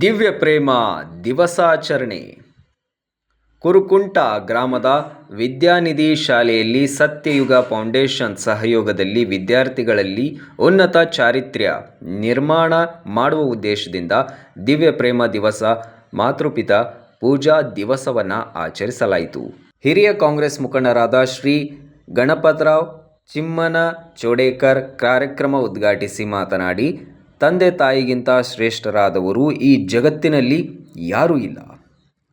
ದಿವ್ಯ ಪ್ರೇಮ ದಿವಸಾಚರಣೆ. ಕುರುಕುಂಟ ಗ್ರಾಮದ ವಿದ್ಯಾನಿಧಿ ಶಾಲೆಯಲ್ಲಿ ಸತ್ಯಯುಗ ಫೌಂಡೇಶನ್ ಸಹಯೋಗದಲ್ಲಿ ವಿದ್ಯಾರ್ಥಿಗಳಲ್ಲಿ ಉನ್ನತ ಚಾರಿತ್ರ್ಯ ನಿರ್ಮಾಣ ಮಾಡುವ ಉದ್ದೇಶದಿಂದ ದಿವ್ಯ ಪ್ರೇಮ ದಿವಸ ಮಾತೃಪಿತಾ ಪೂಜಾ ದಿವಸವನ್ನು ಆಚರಿಸಲಾಯಿತು. ಹಿರಿಯ ಕಾಂಗ್ರೆಸ್ ಮುಖಂಡರಾದ ಶ್ರೀ ಗಣಪತರಾವ್ ಚಿಮ್ಮನಚೋಡೇಕರ್ ಕಾರ್ಯಕ್ರಮ ಉದ್ಘಾಟಿಸಿ ಮಾತನಾಡಿ, ತಂದೆ ತಾಯಿಗಿಂತ ಶ್ರೇಷ್ಠರಾದವರು ಈ ಜಗತ್ತಿನಲ್ಲಿ ಯಾರೂ ಇಲ್ಲ.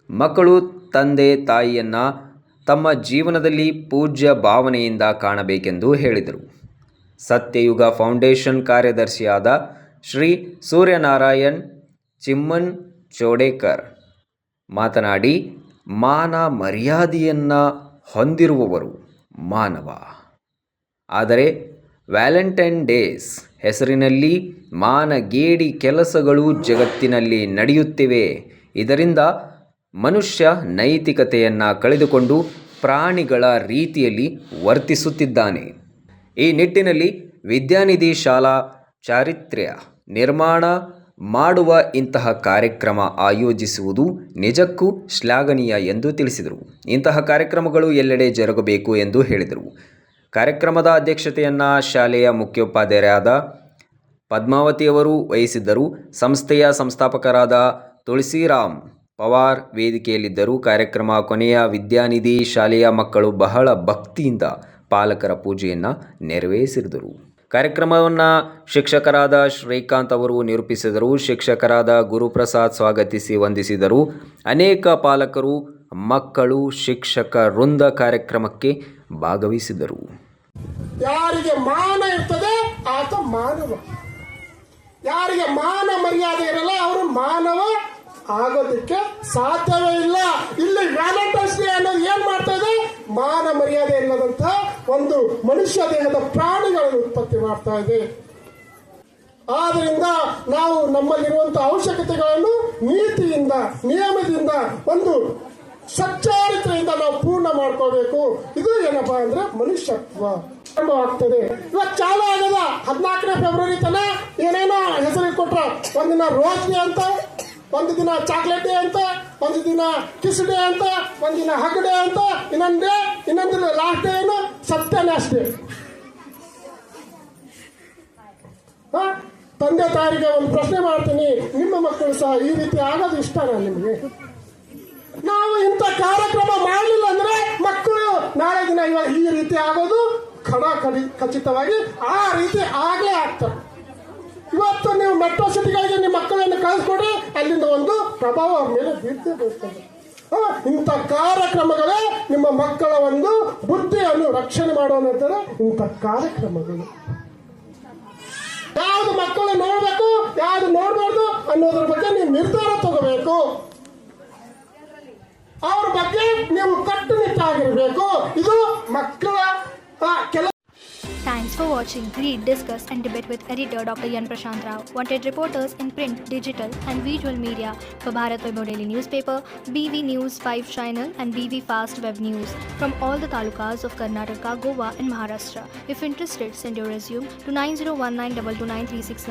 ಮಕ್ಕಳು ತಂದೆ ತಾಯಿಯನ್ನು ತಮ್ಮ ಜೀವನದಲ್ಲಿ ಪೂಜ್ಯ ಭಾವನೆಯಿಂದ ಕಾಣಬೇಕೆಂದು ಹೇಳಿದರು. ಸತ್ಯಯುಗ ಫೌಂಡೇಶನ್ ಕಾರ್ಯದರ್ಶಿಯಾದ ಶ್ರೀ ಸೂರ್ಯನಾರಾಯಣ್ ಚಿಮ್ಮನಚೋಡೇಕರ್ ಮಾತನಾಡಿ, ಮಾನ ಮರ್ಯಾದೆಯನ್ನು ಹೊಂದಿರುವವರು ಮಾನವ. ಆದರೆ ವ್ಯಾಲೆಂಟೈನ್ ಡೇಸ್ ಹೆಸರಿನಲ್ಲಿ ಮಾನಗೇಡಿ ಕೆಲಸಗಳು ಜಗತ್ತಿನಲ್ಲಿ ನಡೆಯುತ್ತಿವೆ. ಇದರಿಂದ ಮನುಷ್ಯ ನೈತಿಕತೆಯನ್ನು ಕಳೆದುಕೊಂಡು ಪ್ರಾಣಿಗಳ ರೀತಿಯಲ್ಲಿ ವರ್ತಿಸುತ್ತಿದ್ದಾನೆ. ಈ ನಿಟ್ಟಿನಲ್ಲಿ ವಿದ್ಯಾನಿಧಿ ಶಾಲಾ ಚಾರಿತ್ರ್ಯ ನಿರ್ಮಾಣ ಮಾಡುವ ಇಂತಹ ಕಾರ್ಯಕ್ರಮ ಆಯೋಜಿಸುವುದು ನಿಜಕ್ಕೂ ಶ್ಲಾಘನೀಯ ಎಂದು ತಿಳಿಸಿದರು. ಇಂತಹ ಕಾರ್ಯಕ್ರಮಗಳು ಎಲ್ಲೆಡೆ ಜರುಗಬೇಕು ಎಂದು ಹೇಳಿದರು. ಕಾರ್ಯಕ್ರಮದ ಅಧ್ಯಕ್ಷತೆಯನ್ನು ಶಾಲೆಯ ಮುಖ್ಯೋಪಾಧ್ಯಾಯರಾದ ಪದ್ಮಾವತಿಯವರು ವಹಿಸಿದ್ದರು. ಸಂಸ್ಥೆಯ ಸಂಸ್ಥಾಪಕರಾದ ತುಳಸಿರಾಮ್ ಪವಾರ್ ವೇದಿಕೆಯಲ್ಲಿದ್ದರು. ಕಾರ್ಯಕ್ರಮ ಕೊನೆಯ ವಿದ್ಯಾನಿಧಿ ಶಾಲೆಯ ಮಕ್ಕಳು ಬಹಳ ಭಕ್ತಿಯಿಂದ ಪಾಲಕರ ಪೂಜೆಯನ್ನು ನೆರವೇರಿಸಿದರು. ಕಾರ್ಯಕ್ರಮವನ್ನು ಶಿಕ್ಷಕರಾದ ಶ್ರೀಕಾಂತ್ ಅವರು ನಿರೂಪಿಸಿದರು. ಶಿಕ್ಷಕರಾದ ಗುರುಪ್ರಸಾದ್ ಸ್ವಾಗತಿಸಿ ವಂದಿಸಿದರು. ಅನೇಕ ಪಾಲಕರು, ಮಕ್ಕಳು, ಶಿಕ್ಷಕ ವೃಂದ ಕಾರ್ಯಕ್ರಮಕ್ಕೆ ಭಾಗವಹಿಸಿದರು. ಯಾರಿಗೆ ಮಾನ ಇರ್ತದೆ ಆತ ಮಾನವ, ಯಾರಿಗೆ ಮಾನ ಮರ್ಯಾದೆ ಇರಲ್ಲ ಅವರು ಮಾನವ ಆಗೋದಕ್ಕೆ ಸಾಧ್ಯವೇ ಇಲ್ಲ. ಇಲ್ಲಿ ವ್ಯಾಲೆಂಟೈನ್ಸ್ ಡೇ ಅನ್ನೋದು ಏನ್ ಮಾಡ್ತಾ ಇದೆ, ಮಾನ ಮರ್ಯಾದೆ ಇಲ್ಲದಂತ ಒಂದು ಮನುಷ್ಯ ದೇಹದ ಪ್ರಾಣಿಗಳನ್ನು ಉತ್ಪತ್ತಿ ಮಾಡ್ತಾ ಇದೆ. ಆದ್ರಿಂದ ನಾವು ನಮ್ಮಲ್ಲಿರುವಂತಹ ಅವಶ್ಯಕತೆಗಳನ್ನು ನೀತಿಯಿಂದ, ನಿಯಮದಿಂದ, ಒಂದು ಸಚ್ಚಾರಿತ್ರೆಯಿಂದ ನಾವು ಪೂರ್ಣ ಮಾಡ್ಕೋಬೇಕು. ಇದು ಏನಪ್ಪಾ ಅಂದ್ರೆ ಮನುಷ್ಯತ್ವ ಆಗ್ತದೆ. ಇವತ್ತು ಚಾಲು ಆಗದ 14ನೇ ಫೆಬ್ರವರಿ ತನ ಏನೇನೋ ಹೆಸರು ಕೊಟ್ರ. ಒಂದಿನ ರೋಸ್ ಡೇ ಅಂತ, ಒಂದು ದಿನ ಚಾಕ್ಲೇಟ್ ಡೇ ಅಂತ, ಒಂದು ದಿನ ಕಿಸ್ ಡೇ ಅಂತ, ಒಂದಿನ ಹಗ್ ಡೇ ಅಂತ, ಇನ್ನೊಂದು ಲಾಸ್ಟ್ ಡೇ ಏನು ಸತ್ಯನಾಶ್ ಡೇ. ತಂದೆ ತಾಯಿಗೆ ಒಂದು ಪ್ರಶ್ನೆ ಮಾಡ್ತೀನಿ, ನಿಮ್ಮ ಮಕ್ಕಳು ಸಹ ಈ ರೀತಿ ಆಗೋದು ಇಷ್ಟನಾ ನಿಮಗೆ? ನಾವು ಇಂಥ ಕಾರ್ಯಕ್ರಮ ಮಾಡಲಿಲ್ಲ ಅಂದ್ರೆ ಮಕ್ಕಳು ನಾಳೆ ದಿನ ಇವಾಗ ಈ ರೀತಿ ಆಗೋದು ಖಚಿತವಾಗಿ ಆ ರೀತಿ ಆಗಲೇ ಆಗ್ತದೆ. ಇವತ್ತು ನೀವು ಮೆಟ್ರೋ ಸಿಟಿಗಳಿಗೆ ನಿಮ್ಮ ಮಕ್ಕಳನ್ನು ಕಳಿಸ್ಕೊಡಿ, ಅಲ್ಲಿಂದ ಒಂದು ಪ್ರಭಾವ ಅವ್ರ ಮೇಲೆ ಬೀಳ್ತೇ ಬೀಳ್ತದೆ. ಇಂಥ ಕಾರ್ಯಕ್ರಮಗಳೇ ನಿಮ್ಮ ಮಕ್ಕಳ ಒಂದು ಬುದ್ಧಿಯನ್ನು ರಕ್ಷಣೆ ಮಾಡುವಂತಾರೆ. ಇಂಥ ಕಾರ್ಯಕ್ರಮಗಳು ಯಾವ್ದು ಮಕ್ಕಳು ನೋಡ್ಬೇಕು, ಯಾವ್ದು ನೋಡ್ಬಾರ್ದು ಅನ್ನೋದ್ರ ಬಗ್ಗೆ ನೀವು ನಿರ್ಧಾರ ತಗೋಬೇಕು. ಅವ್ರ ಬಗ್ಗೆ ನೀವು ಕಟ್ಟುನಿಟ್ಟಾಗಿರ್ಬೇಕು. ಇದು ಮಕ್ಕಳ ಕೆಲ. Thanks for watching Read, Discuss and Debate with editor Dr. Yan Prashant Rao. Wanted reporters in print, digital and visual media for Bharat Vaibhav Daily Newspaper, BV News 5 Channel and BV Fast Web News from all the talukas of Karnataka, Goa and Maharashtra. If interested, send your resume to 9019229369.